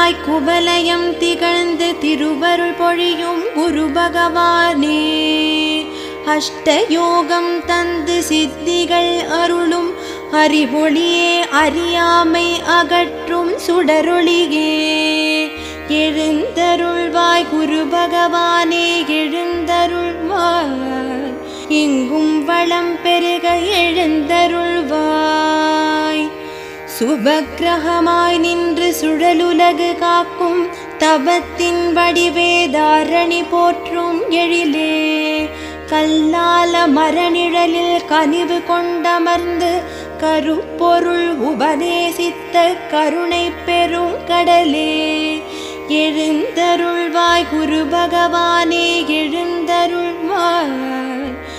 குருவாய் குவலயம் திகழ்ந்து திருவருள் பொழியும் குரு பகவானே, அஷ்டயோகம் தந்து சித்திகள் அருளும் அறிவொளியே, அறியாமை அகற்றும் சுடரொளியே, எழுந்தருள்வாய் குரு பகவானே, எழுந்தருள்வாய் எங்கும் வளம் பெருக எழுந்தருள்வாய். சுபக்கிரகமாய் நின்று சுழலுலகு காக்கும் தவத்தின் வடிவேதாரணி போற்றும் எழிலே, கல்லால மரநிழலில் கனிவு கொண்டமர்ந்து கருப்பொருள் உபதேசித்த கருணை பெரும் கடலே, எழுந்தருள்வாய் குரு பகவானே, எழுந்தருள்வாய்